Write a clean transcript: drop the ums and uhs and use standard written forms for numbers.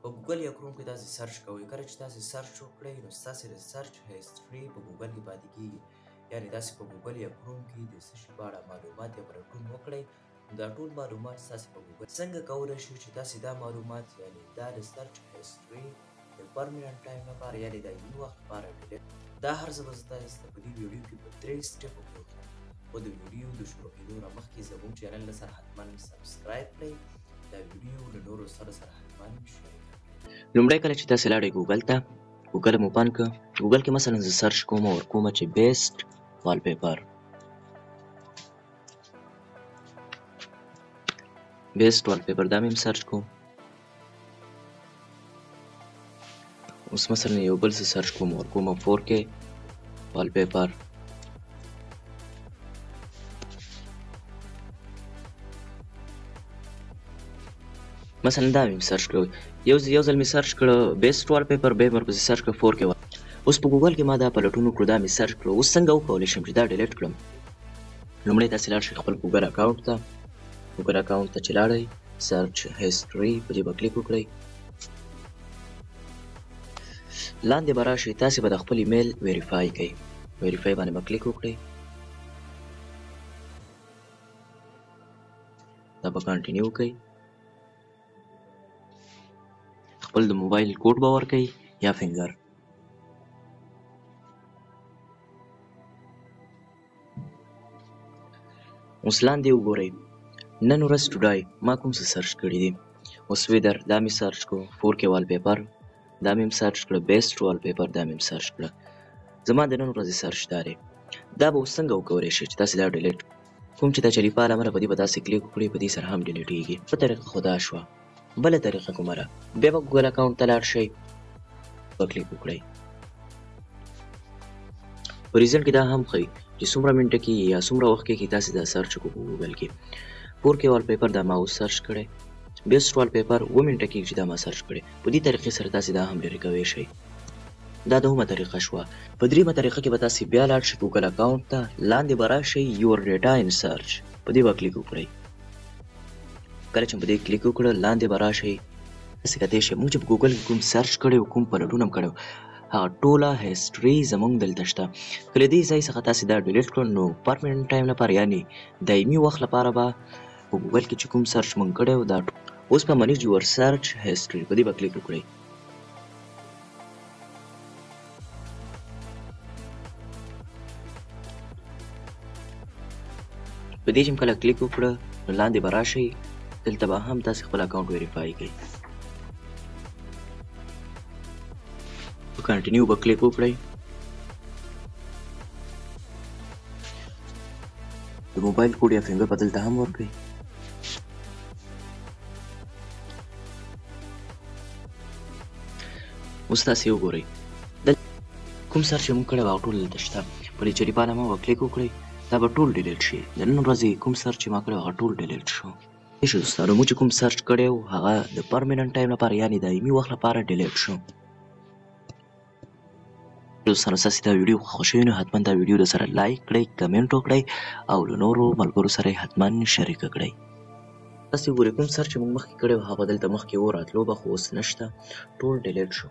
په ګوګل یا کروم کې تاسې سرچ کوئ. کله چې تاسې سرچ وکړئ نو ستاسې د سرچ هیسټري په ګوګل کې پاتې کېږي. یعنې تاسې په ګوګل یا کروم کې د څه شي په اړه معلومات یا پلټون وکړئ، دا ټول معلومات ستاسې په ګوګل څنګه کولی شو چې تاسې دا معلومات یعنې دا د سرچ هیسټري د پرمننټ ټایم لپاره یعنې د دایمي وخت لپاره ډیلیټ. دا هر څه به زه تاسو ته په دې ویډیو کې په 3 سټپو کې وښیم. خو د ویډیو د شروع کېدو نه مخکې زموږ چینل سره حتما سبسکرایب کړئ. دا ویډیو له نورو سره حتما شریک. لومړی کله چې تاسې لاړئ ګوګل ته، ګوګل مو اوپن کړه. ګوګل کې مثلا زه سرچ کوم او ورکومه چې بیسټ والپیپر. بیسټ والپیپر دا مې سرچ کوم. اوس مثلا یو بل څه سرچ کوم ورکومه 4K والپیپر. مثلا دا مې سرچ کړو، یو ځل مې سرچ کړه بیسټ والپیپر، بیا مې ورپسې سرچ کړه 4K. اوس په ګوګل کې ما دا پلټون وکړو، دا مې سرچ کړو. اوس څنګه وکولی شم چې دا ډیلیټ کړم؟ لومړی تاسې لاړ شئ خپل ګوګل اکاونټ ته. ګوګل اکاونټ ته چې لاړئ، سرچ هیسټري په دې به کلیک وکړئ. لاندې به راشئ، تاسې به د خپل ایمیل ویریفای کوئ. ویریفای باندې به کلیک وکړئ. دا به کنټینیو کوئ. خپل د موبایل کوډ به ورکوئ یا فنګر. اوس لاندې وګورئ، نن ورځ ټوډای ما کوم څه سرچ کړي دي. اوس ویدر دا مې سرچ کړو، 4K والپیپر دا مې سرچ کړه، بیسټ والپیپر دا مې سرچ کړه. زما د نن ورځې سرچ دا دی. دا به اوس څنګه وکولی شئ چې تاسې دا ډیلیټ کوم چې د چلیپا له امله په دې به تاسې کلیک وکړئ، په دې سره هم ډیلیټېږي. په طریقه خو دا شوه. بله طریقه کومه ده؟ بیا به ګوګل اکاونټ ته لاړ شئ، په کلیک وکړئ. په ریزلټ کې دا هم ښیي چې څومره منټه کې یا څومره وخت کې تاسې دا سرچ وکړو په ګوګل کې. 4K والپیپر دا ما اوس سرچ کړی، بیسټ والپیپر 2 منټه کې چې دا ما سرچ کړی. په دې طریقې سره تاسې دا هم لرې کولی شئ. دا دومره طریقه شوه. په دریمه طریقه کې به تاسې بیا لاړ شئ ګوګل اکاونټ ته، لاندې به راشئ یور ډیټا ان سرچ، په دې به کلیک وکړئ. کله چې په دې کلیک وکړه، لاندې به راشئ، تاسې کتلی شئ موږ چې په ګوګل کې کوم سرچ کړی او کوم پلټون هم کړی هغه ټوله هیسټري زموږ دلته شته. که له دې ځای څخه تاسې دا ډیلیټ کړو نو پرمننټ ټایم لپاره یعنې دایمي وخت لپاره به په ګوګل کې چې کوم سرچ مونږ کړی و دا اوس په منیج یور سرچ هیسټري په دې به کلیک وکړئ. په دې چې کله کلیک وکړه نو لاندې به راشئ، دلته به هم تاسې خپل اکاونټ ویریفای کړئ. په کنټینیو به کلیک وکړئ. د موبایل کوډ یا فنګر به دلته هم ورکړئ. اوس تاسې وګورئ کوم سرچ چې مونږ کړی و هغه ټول دلته شته. په دې چریپا نامه به کلیک وکړئ، دا به ټول ډیلیټ شي. د نن ورځې کوم سرچ چې ما کړی و هغه ټول ډیلیټ شو. دوستانو موږ چې کوم سرچ کړی و هغه د پرمننټ ټایم لپاره یعنې دایمي وخت لپاره ډیلیټ شو. دوستانو ستاسې دا ویډیو خوښ شوي نو حتما دا ویډیو درسره لایک کړئ، کمنټ وکړئ او له نورو ملګرو سره یې حتما شریکه کړئ. تاسې وګورئ کوم سرچ چې موږ مخکې کړی و هغه دلته مخکې و راتلو به، خو اوس نشته، ټول ډیلیټ شو.